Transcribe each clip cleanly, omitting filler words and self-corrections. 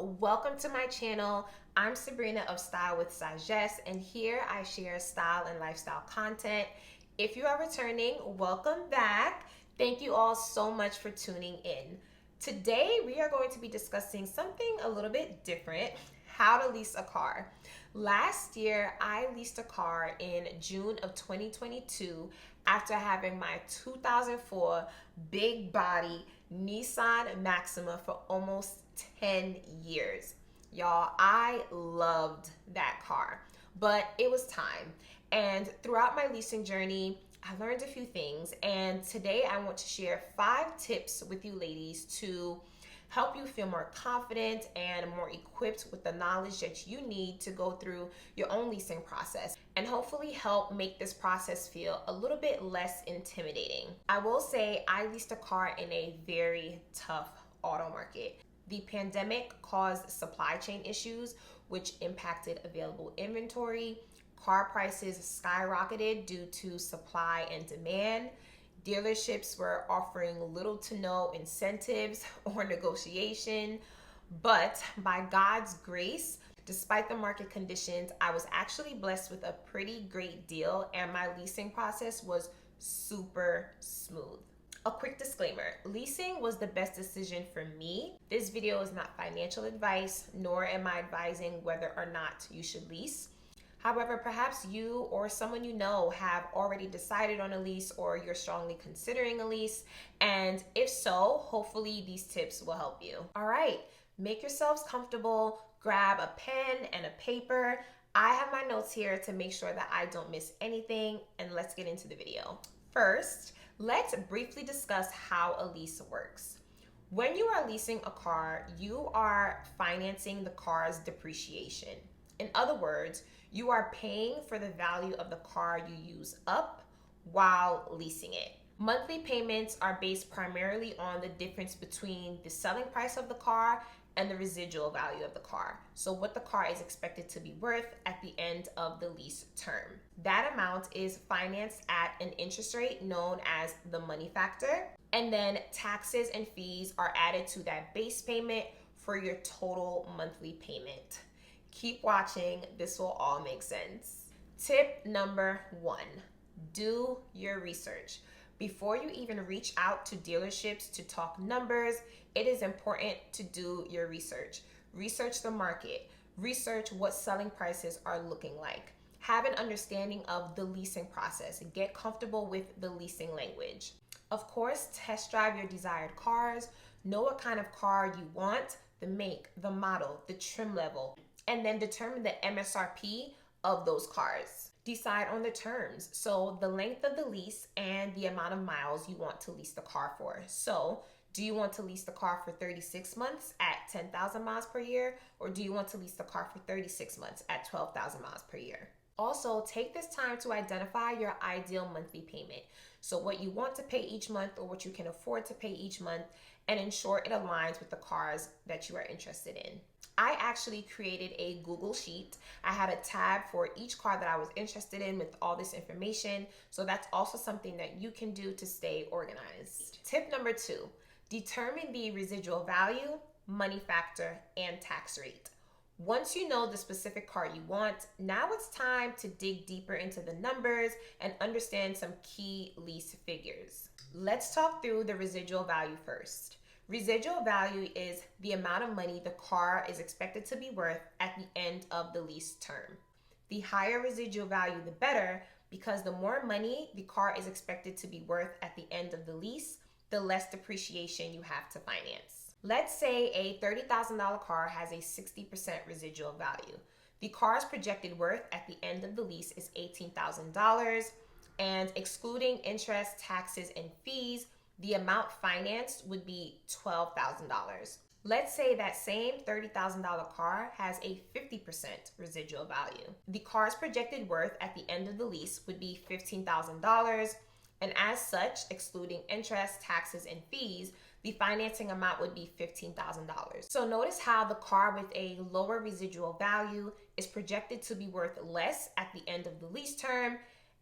welcome to my channel. I'm Sabrina of StylewithSagesse, and here I share style and lifestyle content. If you are returning, welcome back. Thank you all so much for tuning in. Today we are going to be discussing something a little bit different: how to lease a car. Last year, I leased a car in June of 2022 after having my 2004 big body Nissan Maxima for almost 10 years. Y'all, I loved that car, but it was time. And throughout my leasing journey, I learned a few things, and today I want to share 5 tips with you ladies to help you feel more confident and more equipped with the knowledge that you need to go through your own leasing process, and hopefully help make this process feel a little bit less intimidating. I will say I leased a car in a very tough auto market. The pandemic caused supply chain issues, which impacted available inventory. Car prices skyrocketed due to supply and demand. Dealerships were offering little to no incentives or negotiation. But by God's grace, despite the market conditions, I was actually blessed with a pretty great deal, and my leasing process was super smooth. A quick disclaimer: leasing was the best decision for me. This video is not financial advice, nor am I advising whether or not you should lease. However, perhaps you or someone you know have already decided on a lease, or you're strongly considering a lease. And if so, hopefully these tips will help you. All right, make yourselves comfortable, grab a pen and a paper. I have my notes here to make sure that I don't miss anything, and let's get into the video. First, let's briefly discuss how a lease works. When you are leasing a car, you are financing the car's depreciation. In other words, you are paying for the value of the car you use up while leasing it. Monthly payments are based primarily on the difference between the selling price of the car and the residual value of the car. So what the car is expected to be worth at the end of the lease term. That amount is financed at an interest rate known as the money factor. And then taxes and fees are added to that base payment for your total monthly payment. Keep watching, this will all make sense. Tip number 1, do your research. Before you even reach out to dealerships to talk numbers, it is important to do your research. Research the market. Research what selling prices are looking like. Have an understanding of the leasing process. Get comfortable with the leasing language. Of course, test drive your desired cars. Know what kind of car you want, the make, the model, the trim level, and then determine the MSRP of those cars. Decide on the terms, so the length of the lease and the amount of miles you want to lease the car for. So, do you want to lease the car for 36 months at 10,000 miles per year, or do you want to lease the car for 36 months at 12,000 miles per year? Also, take this time to identify your ideal monthly payment. So what you want to pay each month, or what you can afford to pay each month, and ensure it aligns with the cars that you are interested in. I actually created a Google sheet. I had a tab for each car that I was interested in with all this information. So that's also something that you can do to stay organized. Tip number 2, determine the residual value, money factor, and tax rate. Once you know the specific car you want, now it's time to dig deeper into the numbers and understand some key lease figures. Let's talk through the residual value first. Residual value is the amount of money the car is expected to be worth at the end of the lease term. The higher residual value, the better, because the more money the car is expected to be worth at the end of the lease, the less depreciation you have to finance. Let's say a $30,000 car has a 60% residual value. The car's projected worth at the end of the lease is $18,000, and excluding interest, taxes, and fees, the amount financed would be $12,000. Let's say that same $30,000 car has a 50% residual value. The car's projected worth at the end of the lease would be $15,000, and as such, excluding interest, taxes, and fees, the financing amount would be $15,000. So notice how the car with a lower residual value is projected to be worth less at the end of the lease term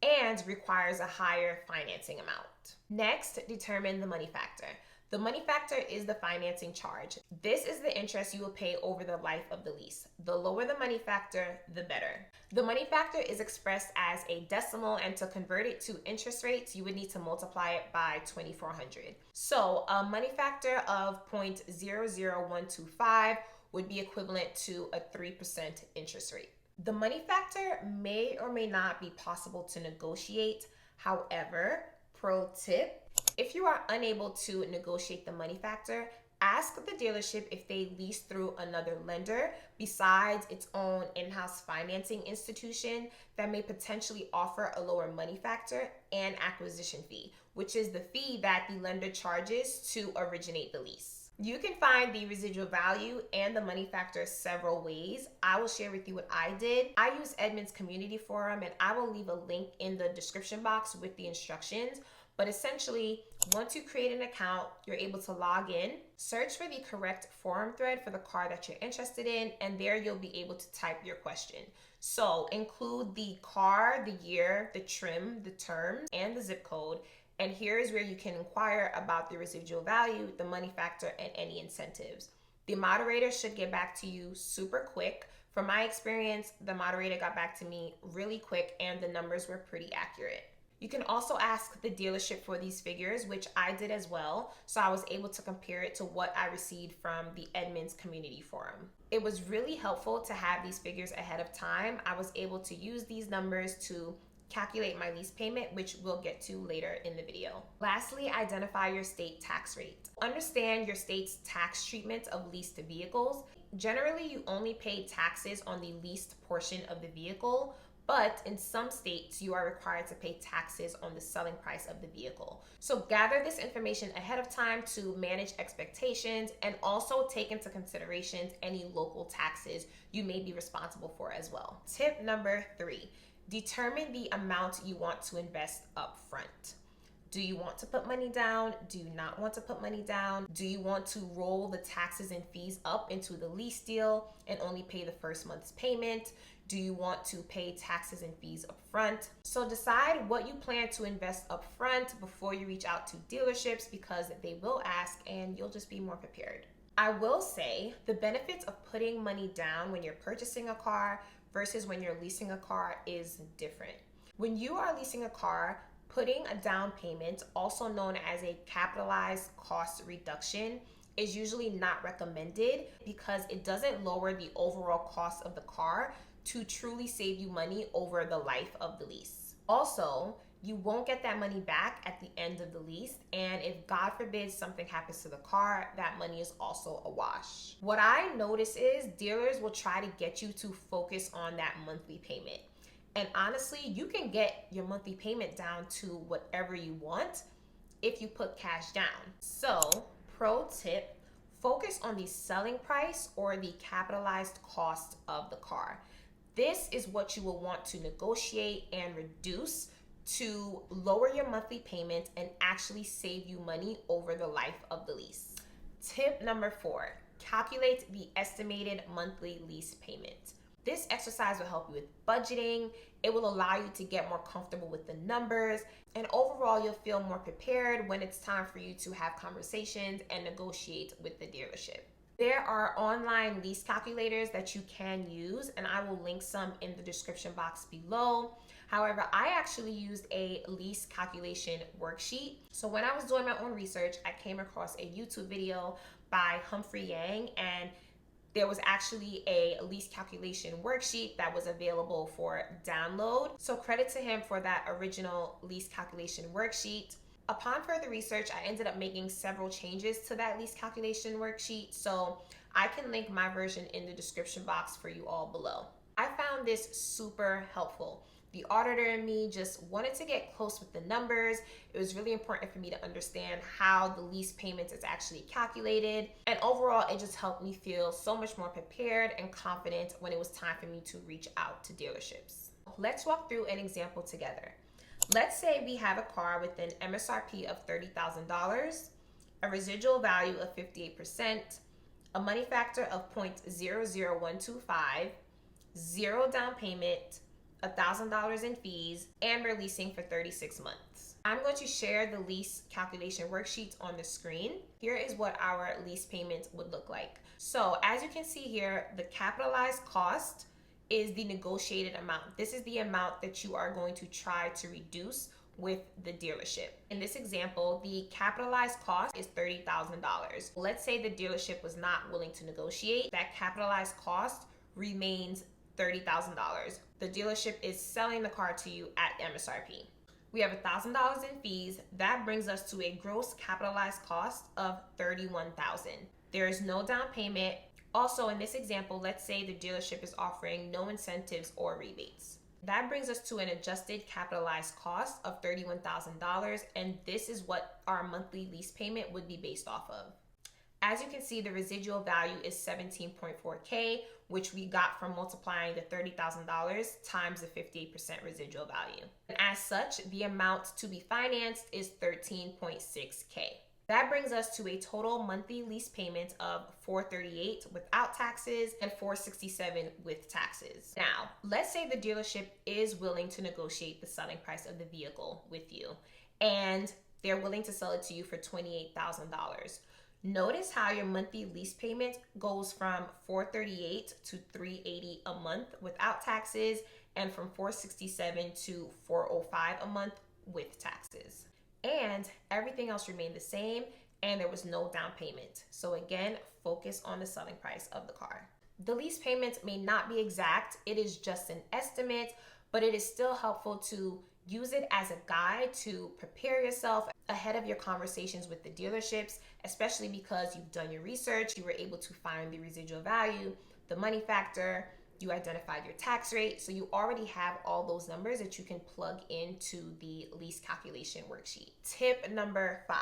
and requires a higher financing amount. Next, determine the money factor. The money factor is the financing charge. This is the interest you will pay over the life of the lease. The lower the money factor, the better. The money factor is expressed as a decimal, and to convert it to interest rates, you would need to multiply it by 2,400. So a money factor of 0.00125 would be equivalent to a 3% interest rate. The money factor may or may not be possible to negotiate. However, pro tip, if you are unable to negotiate the money factor, ask the dealership if they lease through another lender besides its own in-house financing institution that may potentially offer a lower money factor and acquisition fee, which is the fee that the lender charges to originate the lease. You can find the residual value and the money factor several ways. I will share with you what I did. I use Edmunds Community Forum, and I will leave a link in the description box with the instructions. But essentially, once you create an account, you're able to log in, search for the correct forum thread for the car that you're interested in, and there you'll be able to type your question. So include the car, the year, the trim, the term, and the zip code. And here is where you can inquire about the residual value, the money factor, and any incentives. The moderator should get back to you super quick. From my experience, the moderator got back to me really quick, and the numbers were pretty accurate. You can also ask the dealership for these figures, which I did as well, so I was able to compare it to what I received from the Edmunds Community Forum. It was really helpful to have these figures ahead of time. I was able to use these numbers to calculate my lease payment, which we'll get to later in the video. Lastly, identify your state tax rate. Understand your state's tax treatment of leased vehicles. Generally, you only pay taxes on the leased portion of the vehicle, but in some states, you are required to pay taxes on the selling price of the vehicle. So gather this information ahead of time to manage expectations and also take into consideration any local taxes you may be responsible for as well. Tip number 3, determine the amount you want to invest up front. Do you want to put money down? Do you not want to put money down? Do you want to roll the taxes and fees up into the lease deal and only pay the first month's payment? Do you want to pay taxes and fees up front? So decide what you plan to invest up front before you reach out to dealerships, because they will ask and you'll just be more prepared. I will say the benefits of putting money down when you're purchasing a car versus when you're leasing a car is different. When you are leasing a car, putting a down payment, also known as a capitalized cost reduction, is usually not recommended because it doesn't lower the overall cost of the car to truly save you money over the life of the lease. Also, you won't get that money back at the end of the lease, and if God forbid something happens to the car, that money is also a wash. What I notice is dealers will try to get you to focus on that monthly payment. And honestly, you can get your monthly payment down to whatever you want if you put cash down. So, pro tip, focus on the selling price or the capitalized cost of the car. This is what you will want to negotiate and reduce to lower your monthly payment and actually save you money over the life of the lease. Tip number 4, calculate the estimated monthly lease payment. This exercise will help you with budgeting. It will allow you to get more comfortable with the numbers, and overall you'll feel more prepared when it's time for you to have conversations and negotiate with the dealership. There are online lease calculators that you can use, and I will link some in the description box below. However, I actually used a lease calculation worksheet. So when I was doing my own research, I came across a YouTube video by Humphrey Yang, and there was actually a lease calculation worksheet that was available for download. So credit to him for that original lease calculation worksheet. Upon further research, I ended up making several changes to that lease calculation worksheet, so I can link my version in the description box for you all below. I found this super helpful. The auditor and me just wanted to get close with the numbers. It was really important for me to understand how the lease payments is actually calculated. And overall, it just helped me feel so much more prepared and confident when it was time for me to reach out to dealerships. Let's walk through an example together. Let's say we have a car with an MSRP of $30,000, a residual value of 58%, a money factor of 0.00125, 0 down payment, $1,000 in fees, and we're leasing for 36 months. I'm going to share the lease calculation worksheets on the screen. Here is what our lease payment would look like. So as you can see here, the capitalized cost is the negotiated amount. This is the amount that you are going to try to reduce with the dealership. In this example, the capitalized cost is $30,000. Let's say the dealership was not willing to negotiate. That capitalized cost remains $30,000. The dealership is selling the car to you at MSRP. We have $1,000 in fees. That brings us to a gross capitalized cost of $31,000. There is no down payment. Also, in this example, let's say the dealership is offering no incentives or rebates. That brings us to an adjusted capitalized cost of $31,000, and this is what our monthly lease payment would be based off of. As you can see, the residual value is $17.4K, which we got from multiplying the $30,000 times the 58% residual value. And as such, the amount to be financed is $13.6K. That brings us to a total monthly lease payment of $438 without taxes and $467 with taxes. Now, let's say the dealership is willing to negotiate the selling price of the vehicle with you, and they're willing to sell it to you for $28,000. Notice how your monthly lease payment goes from $438 to $380 a month without taxes, and from $467 to $405 a month with taxes. And everything else remained the same, and there was no down payment. So again, focus on the selling price of the car. The lease payment may not be exact, it is just an estimate, but it is still helpful to use it as a guide to prepare yourself ahead of your conversations with the dealerships, especially because you've done your research, you were able to find the residual value, the money factor, you identified your tax rate, so you already have all those numbers that you can plug into the lease calculation worksheet. Tip number 5,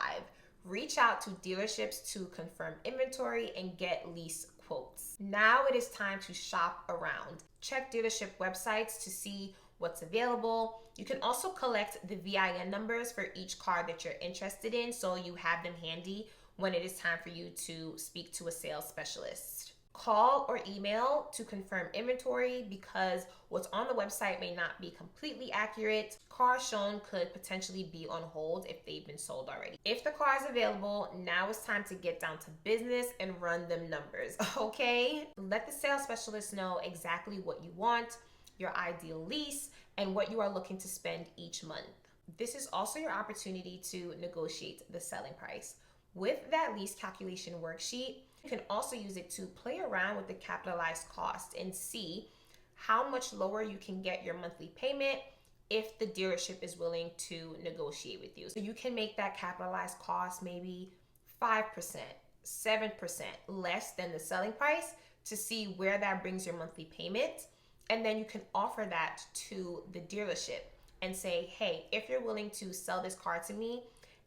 reach out to dealerships to confirm inventory and get lease quotes. Now it is time to shop around. Check dealership websites to see what's available. You can also collect the VIN numbers for each car that you're interested in, so you have them handy when it is time for you to speak to a sales specialist. Call or email to confirm inventory, because what's on the website may not be completely accurate. Cars shown could potentially be on hold if they've been sold already. If the car is available, now it's time to get down to business and run them numbers, okay? Let the sales specialist know exactly what you want, your ideal lease, and what you are looking to spend each month. This is also your opportunity to negotiate the selling price. With that lease calculation worksheet, you can also use it to play around with the capitalized cost and see how much lower you can get your monthly payment if the dealership is willing to negotiate with you. So you can make that capitalized cost maybe 5%, 7% less than the selling price to see where that brings your monthly payment. And then you can offer that to the dealership and say, hey, if you're willing to sell this car to me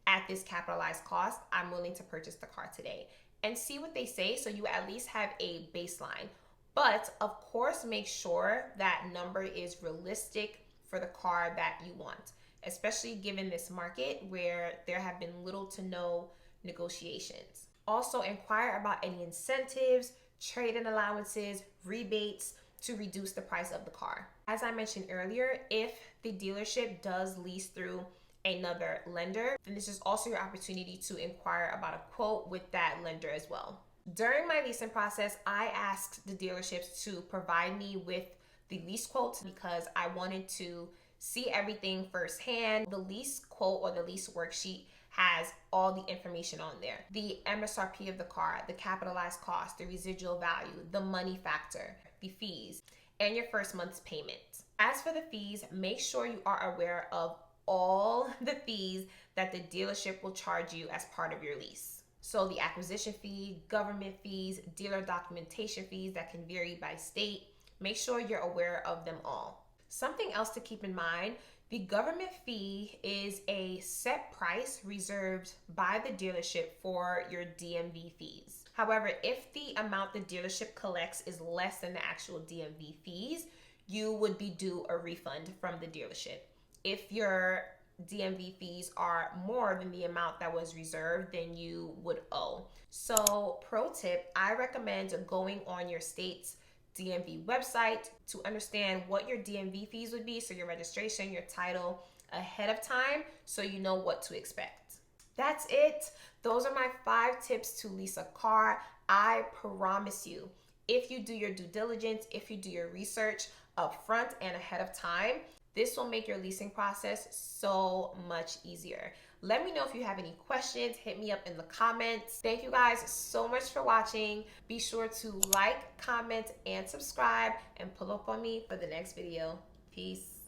at this capitalized cost, I'm willing to purchase the car today. And see what they say, so you at least have a baseline. But of course, make sure that number is realistic for the car that you want, especially given this market where there have been little to no negotiations. Also, inquire about any incentives, trade-in allowances, rebates to reduce the price of the car. As I mentioned earlier, if the dealership does lease through another lender, then this is also your opportunity to inquire about a quote with that lender as well. During my leasing process, I asked the dealerships to provide me with the lease quotes because I wanted to see everything firsthand. The lease quote or the lease worksheet has all the information on there. The MSRP of the car, the capitalized cost, the residual value, the money factor, the fees, and your first month's payment. As for the fees, make sure you are aware of all the fees that the dealership will charge you as part of your lease. So the acquisition fee, government fees, dealer documentation fees that can vary by state. Make sure you're aware of them all. Something else to keep in mind, the government fee is a set price reserved by the dealership for your DMV fees. However, if the amount the dealership collects is less than the actual DMV fees, you would be due a refund from the dealership. If your DMV fees are more than the amount that was reserved, then you would owe. So pro tip, I recommend going on your state's DMV website to understand what your DMV fees would be, so your registration, your title, ahead of time, so you know what to expect. That's it. Those are my 5 tips to lease a car. I promise you, if you do your due diligence, if you do your research up front and ahead of time, this will make your leasing process so much easier. Let me know if you have any questions. Hit me up in the comments. Thank you guys so much for watching. Be sure to like, comment, and subscribe, and pull up on me for the next video. Peace.